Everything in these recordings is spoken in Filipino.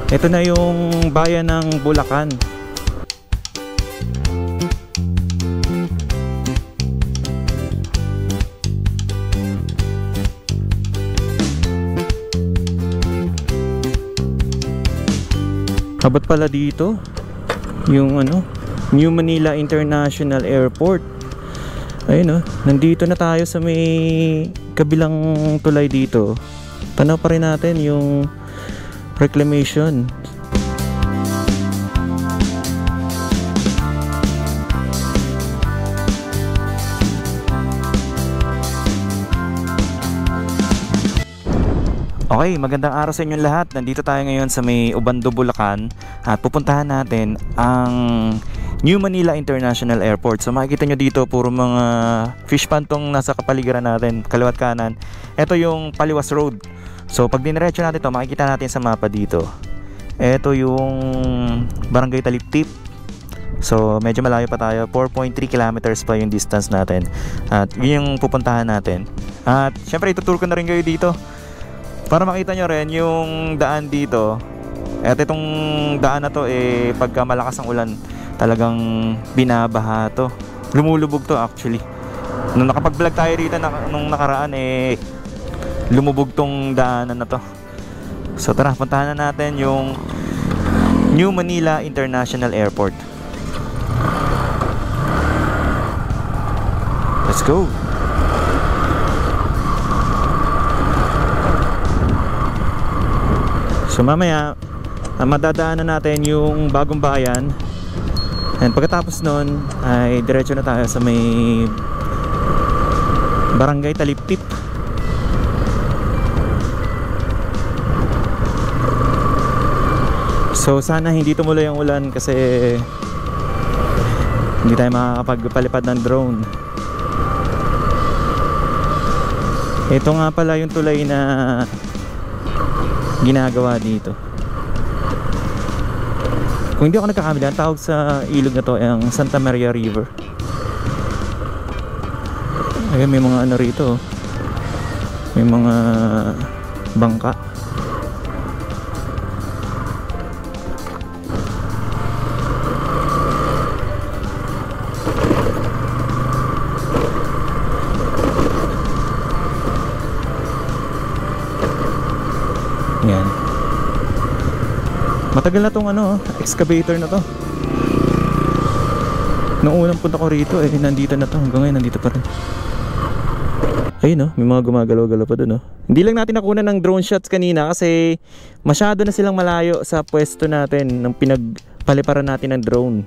Ito na yung bayan ng Bulacan. Abot pala dito yung New Manila International Airport. Ayun nandito na tayo sa may kabilang tulay dito. Tanaw pa rin natin yung reclamation. Okay, magandang araw sa inyong lahat. Nandito tayo ngayon sa may Obando, Bulacan at pupuntahan natin ang New Manila International Airport. So makikita nyo dito puro mga fish pond tong nasa kapaligiran natin, kaliwat kanan. Ito yung Paliwas Road. So pag diniretso natin to, makikita natin sa mapa dito. Ito yung Barangay Taliptip. So medyo malayo pa tayo, 4.3 kilometers pa yung distance natin. At yun yung pupuntahan natin. At syempre ituturo ko na rin kayo dito para makita nyo rin yung daan dito. At itong daan na to pagka malakas ang ulan, talagang binabaha to. Lumulubog to actually. Nung nakapag-vlog tayo rito nung nakaraan lumubog tong daanan na to. So tara, puntahan na natin yung New Manila International Airport. Let's go. So mamaya madadaanan natin yung Bagong Bayan. And pagkatapos nun ay diretso na tayo sa may Barangay Taliptip. So sana hindi tumuloy ang ulan kasi hindi tayo makakapagpalipad ng drone. Ito nga pala yung tulay na ginagawa dito. Kung hindi ako nagkakamali, ang tawag sa ilog na to ay ang Santa Maria River. Ayun, may mga rito. May mga bangka. Yan. Matagal na tong excavator na to. Noong unang punta ko rito nandito na to. Hanggang ngayon nandito pa rin. Ayun may mga gumagalaw-galaw pa dun Hindi lang natin nakunan ng drone shots kanina kasi masyado na silang malayo sa pwesto natin ng pinagpaliparan natin ng drone.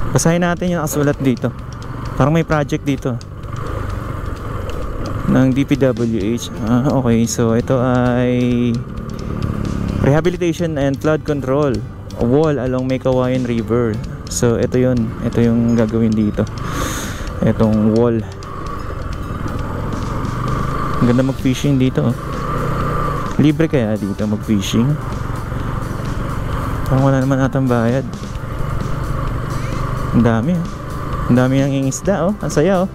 Basahin natin yung nakasulat dito. Parang may project dito ng DPWH. Okay, so ito ay Rehabilitation and Flood Control, a wall along Meycauayan River. So ito yun, ito yung gagawin dito, itong wall. Ang ganda mag-fishing dito Libre kaya dito mag-fishing? Parang wala naman atang bayad. Ang dami ang dami ng isda ang saya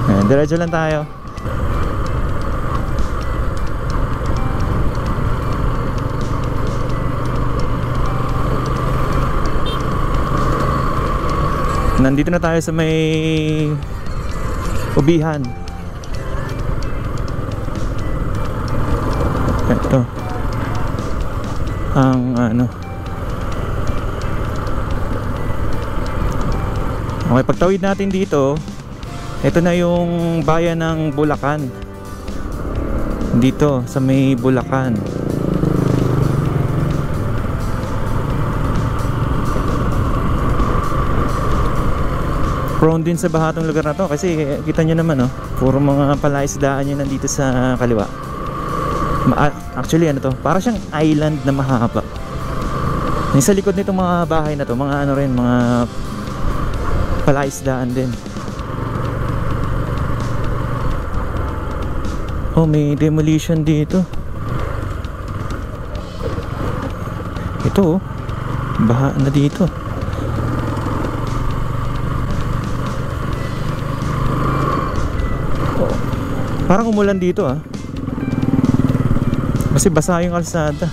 Ayan, diretso lang tayo. Nandito na tayo sa may ubihan. Ito ang Okay, pagtawid natin dito, ito na yung bayan ng Bulacan. Dito sa may Bulacan. Prone din sa baha tong lugar na to kasi kita nyo naman puro mga palaisdaan yun nandito sa kaliwa. Actually para siyang island na mahaba. Sa likod nitong mga bahay na to, mga mga palaisdaan din. Oh, may demolition dito. Ito baha na dito. Parang umulan dito ah. Kasi basa yung kalsada.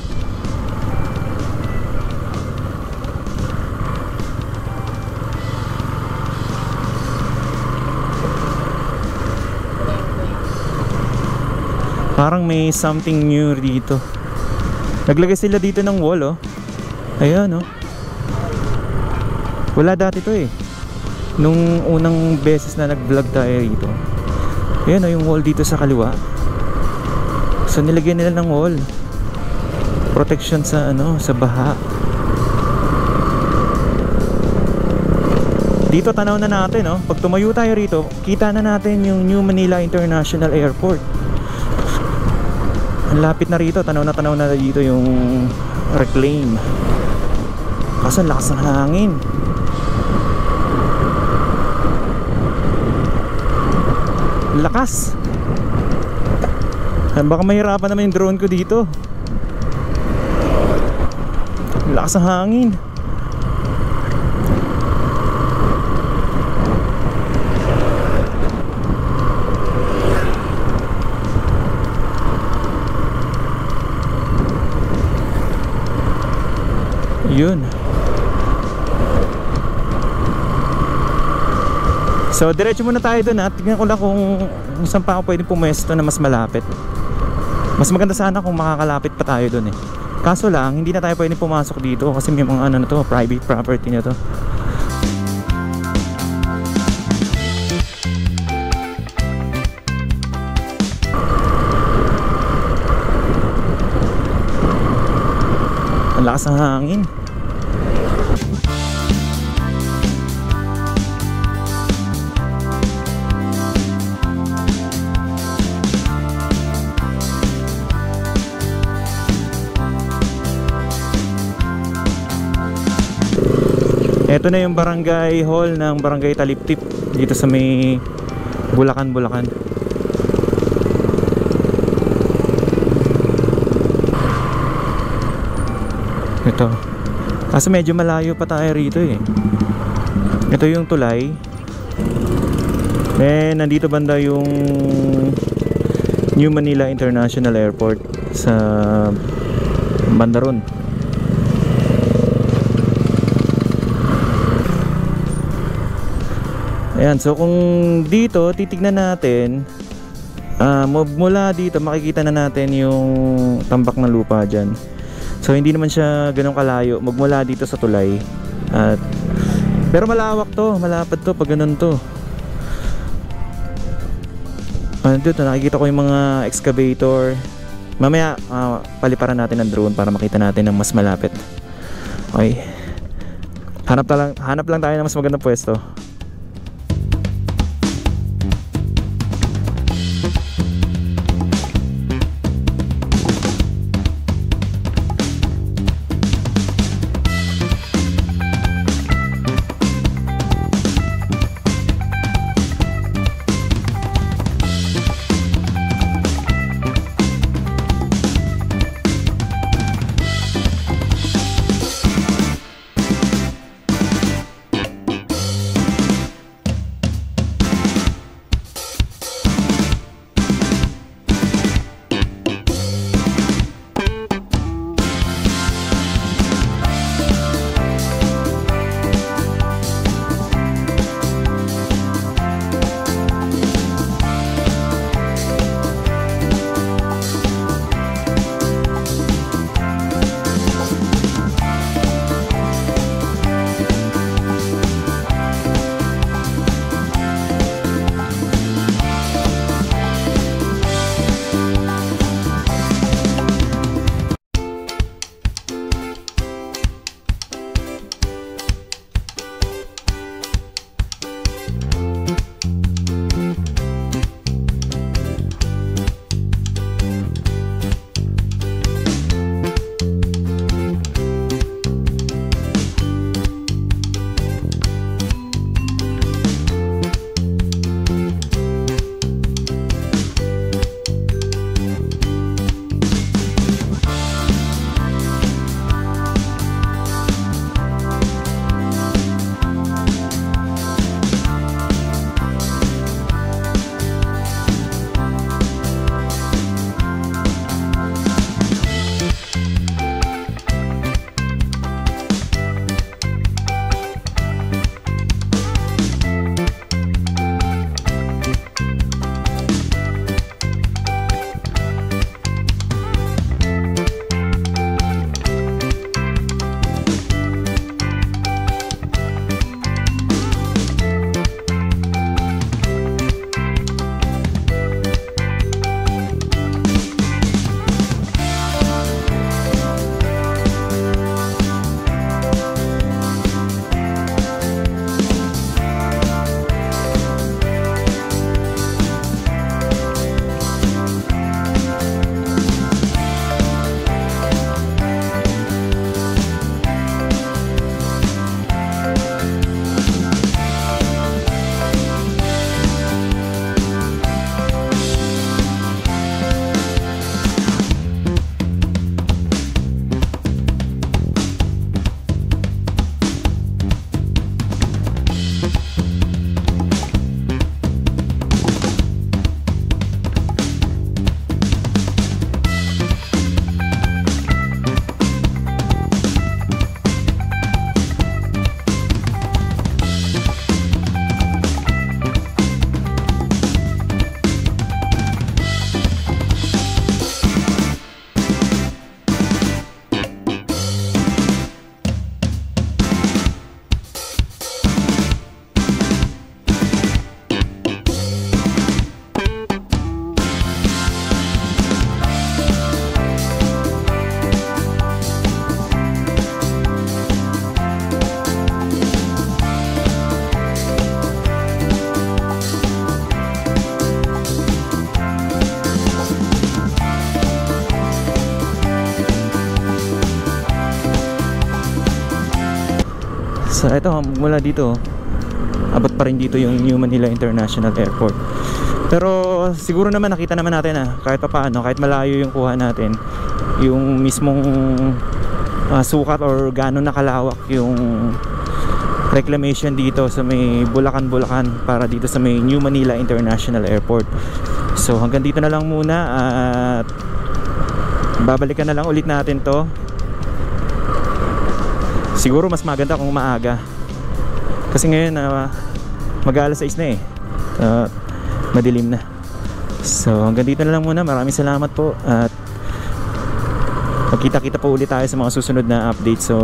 Parang may something new dito. Naglagay sila dito ng wall oh. Ayan oh. Wala dati to eh. Nung unang beses na nag-vlog tayo dito. Ayan oh, yung wall dito sa kaliwa. So nilagyan nila ng wall. Protection sa ano, sa baha. Dito tanaw na natin oh. Pag tumayo tayo rito, kita na natin yung New Manila International Airport. Ang lapit na rito, tanaw na dito yung reclaim. Kaso ang lakas ng hangin. Lakas. Baka mahirapan naman yung drone ko dito. Lakas ng hangin. Yun. So diretso muna tayo doon at tignan ko lang kung saan pa ako pwedeng pumuesto na mas malapit. Mas maganda sana kung makakalapit pa tayo doon eh. Kaso lang hindi na tayo pwedeng pumasok dito kasi may mga ano na to, private property na to. Ang lakas ng hangin. Ito na yung barangay hall ng Barangay Taliptip dito sa may Bulacan, Bulacan. Ito. Kasi medyo malayo pa tayo rito eh. Ito yung tulay. Nandito banda yung New Manila International Airport sa banda ron. Ayan, so kung dito titignan natin, mula dito makikita na natin yung tambak ng lupa dyan. So hindi naman siya ganun kalayo magmula dito sa tulay. Pero malawak to, malapad to pag ganun to. Dito nakikita ko yung mga excavator. Mamaya paliparan natin ng drone para makita natin ng mas malapit. Okay. Hanap lang tayo ng mas magandang pwesto. So ito, mula dito abot pa rin dito yung New Manila International Airport. Pero siguro naman nakita naman natin kahit papaano, kahit malayo yung kuha natin, yung mismong sukat or gano'n nakalawak yung reclamation dito sa may Bulacan para dito sa may New Manila International Airport. So hanggang dito na lang muna at babalikan na lang ulit natin to. Siguro mas maganda kung maaga kasi ngayon mag-alas 6 na madilim na. So hanggang dito na lang muna. Maraming salamat po at magkita-kita po ulit tayo sa mga susunod na update. So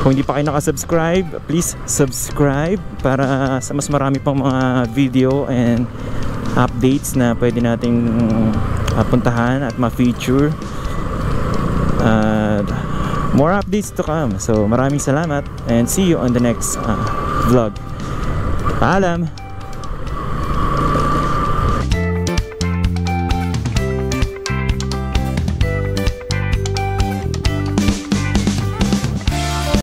kung hindi pa kayo nakasubscribe, please subscribe para sa mas marami pang mga video and updates na pwede nating puntahan at ma-feature. More updates to come. So maraming salamat and see you on the next vlog. Paalam!